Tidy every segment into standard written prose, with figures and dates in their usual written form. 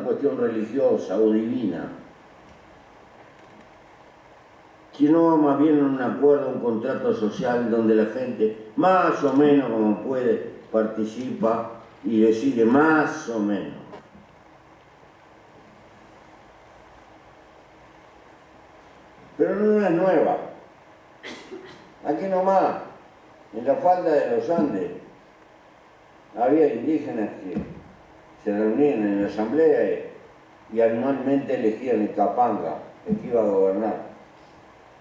cuestión religiosa o divina, sino más bien un acuerdo, un contrato social donde la gente más o menos como puede participa y decide más o menos. Pero no es nueva. Aquí nomás, en la falda de los Andes, había indígenas que se reunían en la asamblea y anualmente elegían el capanga, el que iba a gobernar.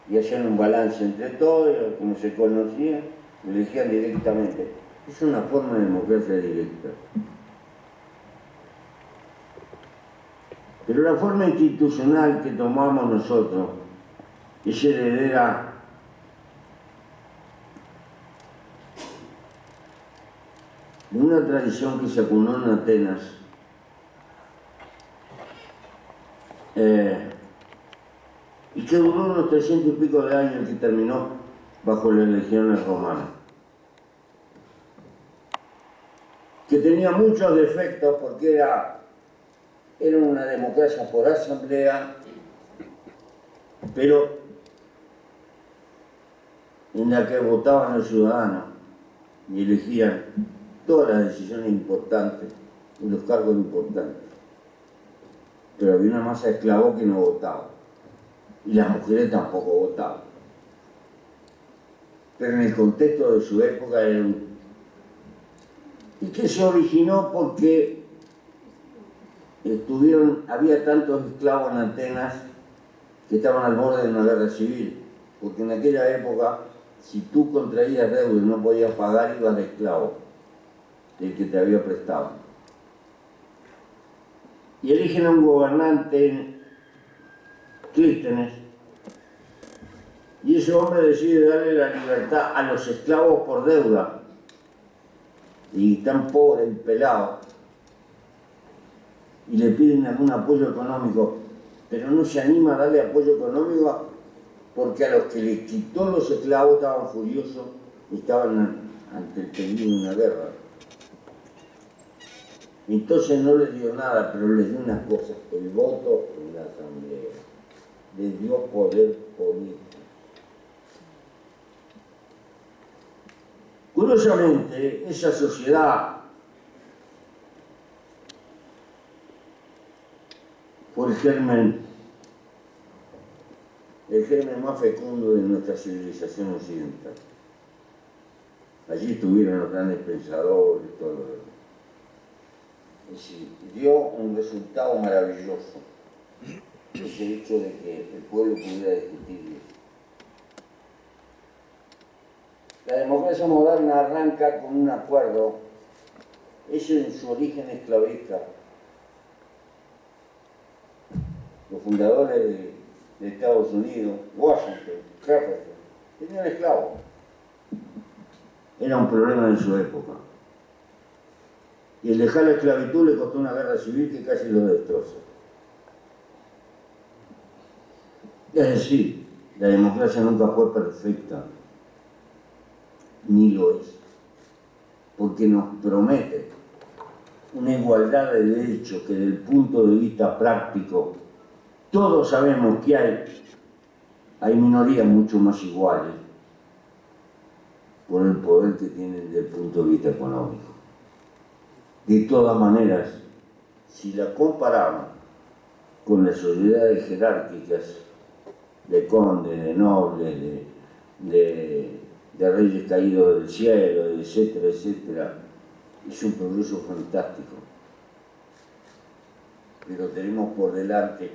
Y hacían un balance entre todos, como se conocían, elegían directamente. Es una forma de democracia directa. Pero la forma institucional que tomamos nosotros es heredera de una tradición que se acunó en Atenas, y que duró unos 300 y pico de años y que terminó bajo las legiones romanas. Que tenía muchos defectos porque era una democracia por asamblea, pero en la que votaban los ciudadanos y elegían todas las decisiones importantes y los cargos importantes. Pero había una masa de esclavos que no votaba. Y las mujeres tampoco votaban. Pero en el contexto de su época era y que se originó porque había tantos esclavos en Atenas que estaban al borde de una guerra civil, porque en aquella época, si tú contraías deuda y no podías pagar, ibas de esclavo, del que te había prestado. Y eligen a un gobernante, Clístenes, y ese hombre decide darle la libertad a los esclavos por deuda, y tan pobre y pelado, y le piden algún apoyo económico, pero no se anima a darle apoyo económico porque a los que le quitó los esclavos estaban furiosos y estaban ante el peligro de una guerra. Entonces no les dio nada, pero les dio una cosa, el voto en la asamblea. Les dio poder político. Curiosamente, esa sociedad fue el germen más fecundo de nuestra civilización occidental. Allí estuvieron los grandes pensadores, todo lo demás. Es decir, dio un resultado maravilloso, ese hecho de que el pueblo pudiera discutir. La democracia moderna arranca con un acuerdo, ese en su origen esclavista. Los fundadores de Estados Unidos, Washington, Jefferson, tenían esclavos. Era un problema en su época. Y el dejar la esclavitud le costó una guerra civil que casi lo destroza. Es decir, la democracia nunca fue perfecta, ni lo es, porque nos promete una igualdad de derechos que desde el punto de vista práctico todos sabemos que hay minorías mucho más iguales por el poder que tienen desde el punto de vista económico. De todas maneras, si la comparamos con las sociedades jerárquicas de condes, de nobles, de reyes caídos del cielo, etcétera, etcétera, es un progreso fantástico. Pero tenemos por delante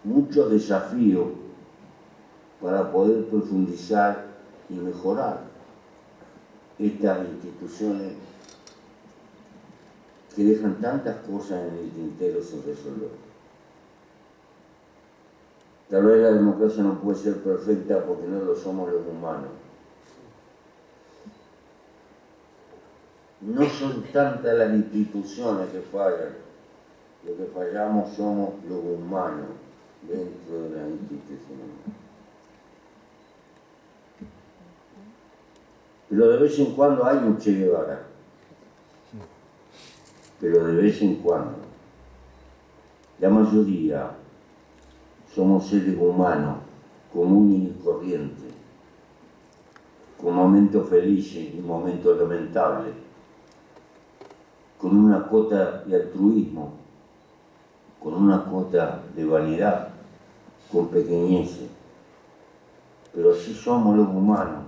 muchos desafíos para poder profundizar y mejorar estas instituciones que dejan tantas cosas en el tintero sin resolver. Tal vez la democracia no puede ser perfecta porque no lo somos los humanos. No son tantas las instituciones que fallan, lo que fallamos somos los humanos dentro de las instituciones. Pero de vez en cuando hay un Che Guevara. Pero de vez en cuando. La mayoría somos seres humanos, comunes y corrientes, con momentos felices y momentos lamentables, con una cuota de altruismo, con una cuota de vanidad, con pequeñeces. Pero así somos los humanos.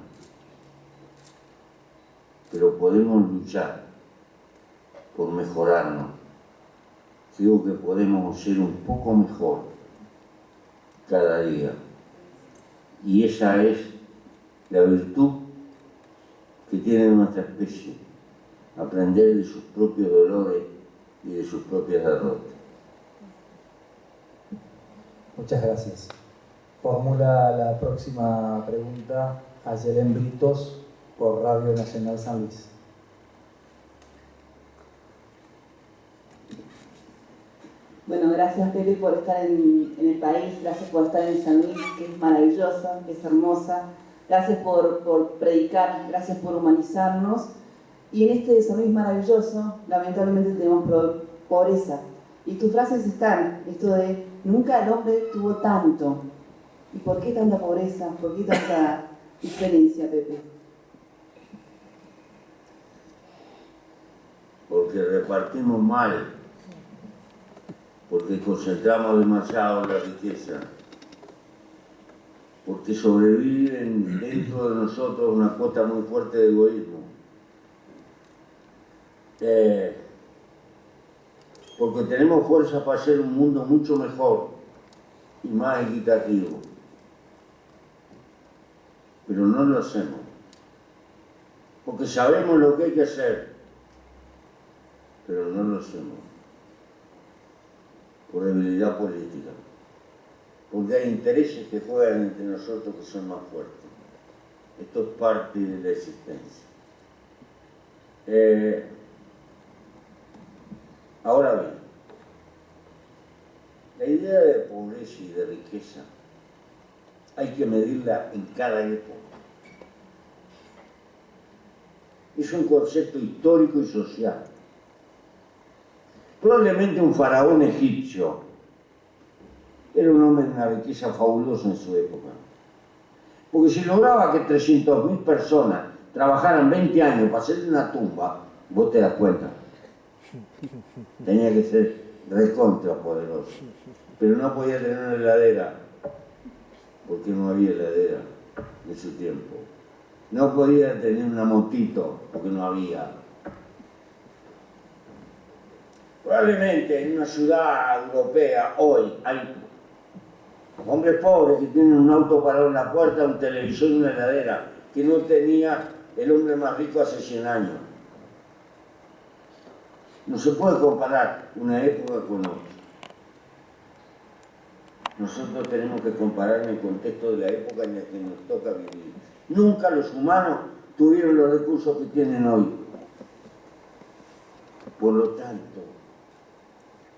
Pero podemos luchar por mejorarnos. Creo que podemos ser un poco mejor cada día. Y esa es la virtud que tiene nuestra especie, aprender de sus propios dolores y de sus propias derrotas. Muchas gracias. Formula la próxima pregunta Ayelen Britos por Radio Nacional San Luis. Bueno, gracias Pepe por estar en el país, gracias por estar en San Luis, que es maravillosa, que es hermosa, gracias por predicar, gracias por humanizarnos. Y en este San Luis maravilloso, lamentablemente tenemos pobreza. Y tus frases están, esto de nunca el hombre tuvo tanto. ¿Y por qué tanta pobreza? ¿Por qué tanta diferencia, Pepe? Porque repartimos mal, porque concentramos demasiado la riqueza, porque sobreviven dentro de nosotros una cuota muy fuerte de egoísmo, porque tenemos fuerza para hacer un mundo mucho mejor y más equitativo, pero no lo hacemos, porque sabemos lo que hay que hacer, pero no lo hacemos. Por debilidad política, porque hay intereses que juegan entre nosotros que son más fuertes. Esto es parte de la existencia. Ahora bien, la idea de pobreza y de riqueza hay que medirla en cada época. Es un concepto histórico y social. Probablemente un faraón egipcio era un hombre de una riqueza fabulosa en su época. Porque si lograba que 300.000 personas trabajaran 20 años para hacerle una tumba, vos te das cuenta. Tenía que ser recontra poderoso. Pero no podía tener una heladera, porque no había heladera en su tiempo. No podía tener una motito, porque no había. Probablemente en una ciudad europea hoy hay hombres pobres que tienen un auto parado en la puerta, un televisor y una heladera que no tenía el hombre más rico hace 100 años. No se puede comparar una época con otra. Nosotros tenemos que comparar en el contexto de la época en la que nos toca vivir. Nunca los humanos tuvieron los recursos que tienen hoy. Por lo tanto,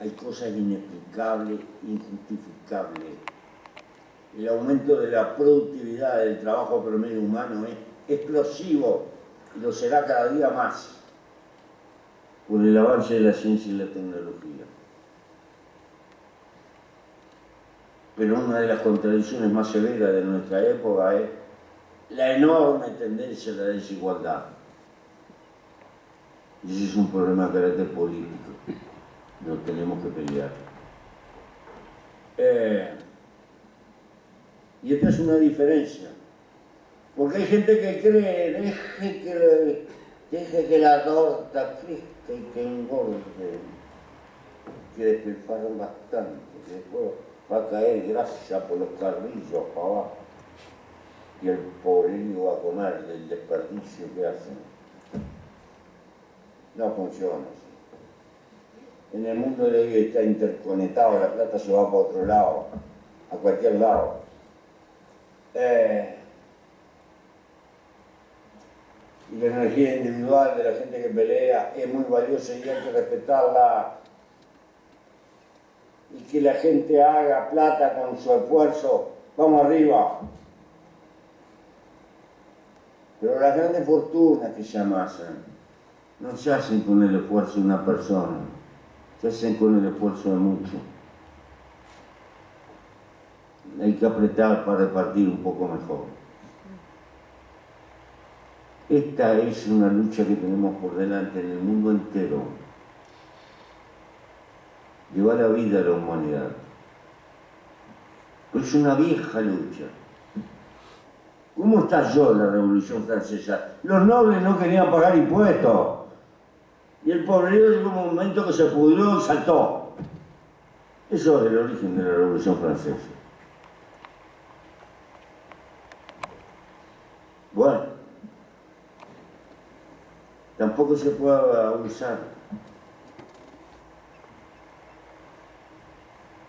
hay cosas inexplicables, injustificables. El aumento de la productividad del trabajo promedio humano es explosivo y lo será cada día más por el avance de la ciencia y la tecnología. Pero una de las contradicciones más severas de nuestra época es la enorme tendencia a la desigualdad. Y ese es un problema de carácter político. Nos tenemos que pelear. Y esta es una diferencia. Porque hay gente que cree, deje que la torta crezca y que engorde, que despilfarren bastante, que después va a caer grasa por los carrillos para abajo. Y el pobrerío va a comer del desperdicio que hacen. No funciona así. En el mundo de hoy está interconectado, la plata se va para otro lado, a cualquier lado. Y la energía individual de la gente que pelea es muy valiosa y hay que respetarla. Y que la gente haga plata con su esfuerzo, vamos arriba. Pero las grandes fortunas que se amasan no se hacen con el esfuerzo de una persona, se hacen con el esfuerzo de muchos. hay que apretar para repartir un poco mejor. Esta es una lucha que tenemos por delante en el mundo entero. Llevar la vida a la humanidad. Es una vieja lucha. ¿Cómo estalló la Revolución Francesa? Los nobles no querían pagar impuestos. Y el pobrero llegó un momento que se pudrió y saltó. Eso es el origen de la Revolución Francesa. Bueno, tampoco se puede abusar.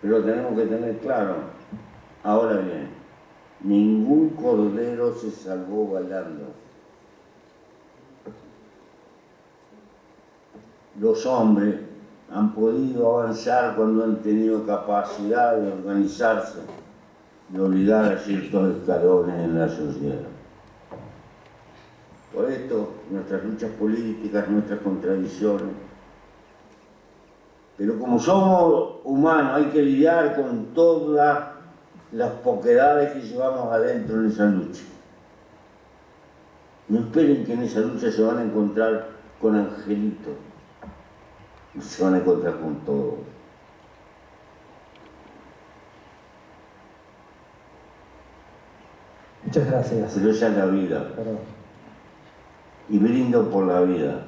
Pero tenemos que tener claro, ahora bien, ningún cordero se salvó bailando. Los hombres han podido avanzar cuando han tenido capacidad de organizarse, de obligar a ciertos escalones en la sociedad. Por esto, nuestras luchas políticas, nuestras contradicciones. Pero como somos humanos, hay que lidiar con todas las poquedades que llevamos adentro en esa lucha. No esperen que en esa lucha se van a encontrar con angelitos. Se van a encontrar con todo. Muchas gracias. Pero esa es la vida. Perdón. Y brindo por la vida.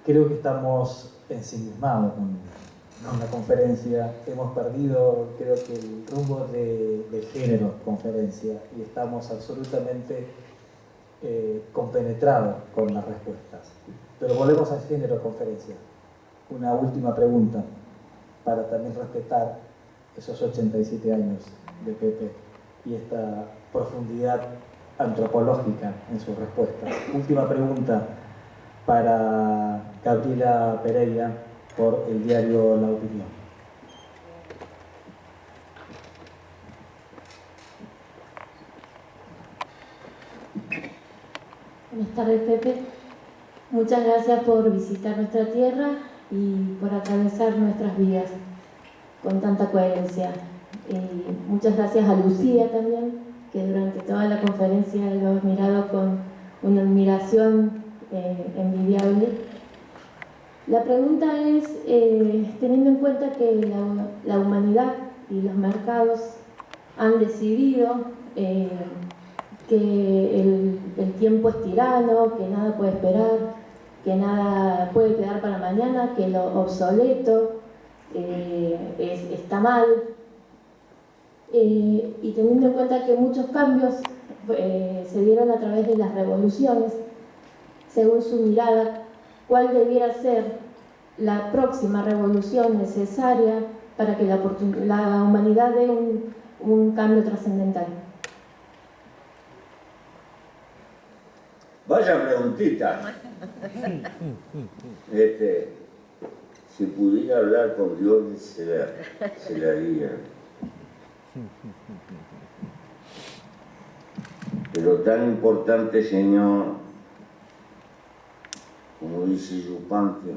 Creo que estamos ensimismados con la conferencia. Hemos perdido, creo que, el rumbo del género conferencia y estamos absolutamente compenetrados con las respuestas. Pero volvemos al género conferencia. Una última pregunta para también respetar esos 87 años de Pepe y esta profundidad antropológica en sus respuestas. Última pregunta para Gabriela Pereira por el diario La Opinión. Buenas tardes, Pepe. Muchas gracias por visitar nuestra tierra y por atravesar nuestras vidas con tanta coherencia. Muchas gracias a Lucía también, que durante toda la conferencia lo he mirado con una admiración envidiable. La pregunta es, teniendo en cuenta que la humanidad y los mercados han decidido que el tiempo es tirano, que nada puede esperar, que nada puede quedar para mañana, que lo obsoleto está mal, y teniendo en cuenta que muchos cambios se dieron a través de las revoluciones, según su mirada, ¿cuál debiera ser la próxima revolución necesaria para que la humanidad dé un cambio trascendental? Vaya preguntita. Si pudiera hablar con Dios, se la haría. Pero tan importante, Señor, como dice Yupanqui,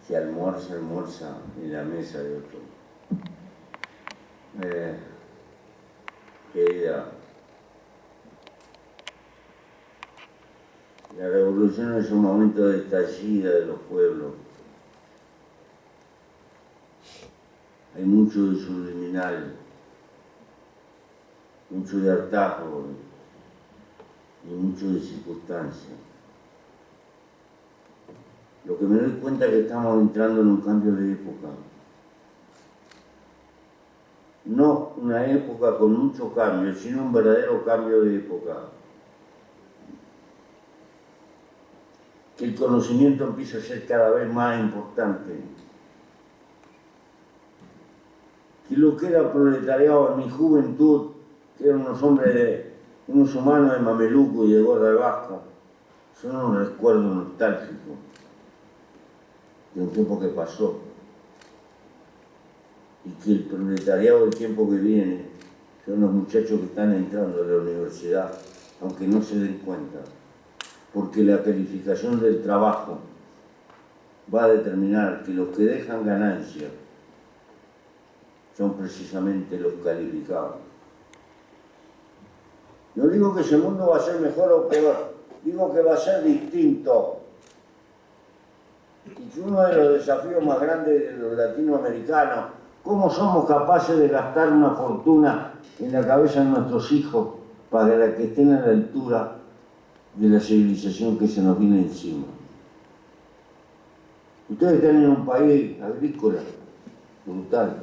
que almuerza en la mesa de otro. Querida, la revolución es un momento de estallida de los pueblos. Hay mucho de subliminal, mucho de hartazgo y mucho de circunstancia. Lo que me doy cuenta es que estamos entrando en un cambio de época. No una época con mucho cambio, sino un verdadero cambio de época. Que el conocimiento empieza a ser cada vez más importante. Que lo que era proletariado en mi juventud, que eran unos humanos de mameluco y de gorra de vasco, son un recuerdo nostálgico de un tiempo que pasó. Y que el proletariado del tiempo que viene son los muchachos que están entrando a la universidad, aunque no se den cuenta. Porque la calificación del trabajo va a determinar que los que dejan ganancia son precisamente los calificados. No digo que ese mundo va a ser mejor o peor, digo que va a ser distinto. Y que uno de los desafíos más grandes de los latinoamericanos, ¿cómo somos capaces de gastar una fortuna en la cabeza de nuestros hijos para que estén a la altura de la civilización que se nos viene encima? Ustedes están en un país agrícola, brutal.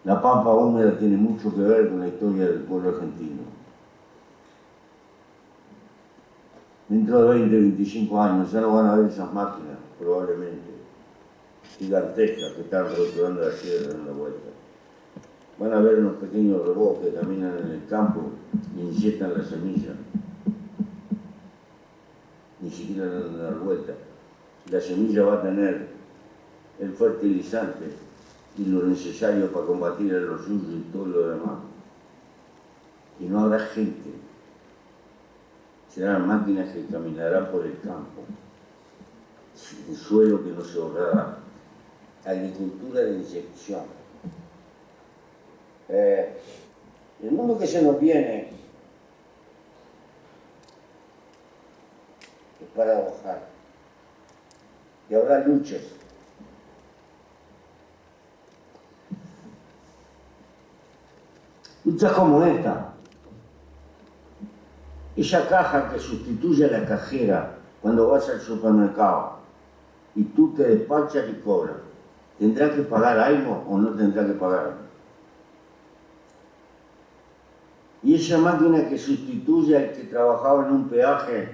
La pampa húmeda tiene mucho que ver con la historia del pueblo argentino. Dentro de 20, 25 años ya no van a ver esas máquinas, probablemente, gigantescas que están roturando la tierra dando vueltas. Van a ver unos pequeños robots que caminan en el campo y inyectan la semilla. Ni siquiera dan dar vuelta. La semilla va a tener el fertilizante y lo necesario para combatir a los suyos y todo lo demás. Y no habrá gente. Serán máquinas que caminarán por el campo. El suelo que no se ahorrará. Agricultura de inyección. El mundo que se nos viene es paradojal. Y habrá luchas. Luchas como esta. Esa caja que sustituye a la cajera cuando vas al supermercado y tú te despachas y cobras. ¿Tendrá que pagar algo o no tendrá que pagar? Y esa máquina que sustituye al que trabajaba en un peaje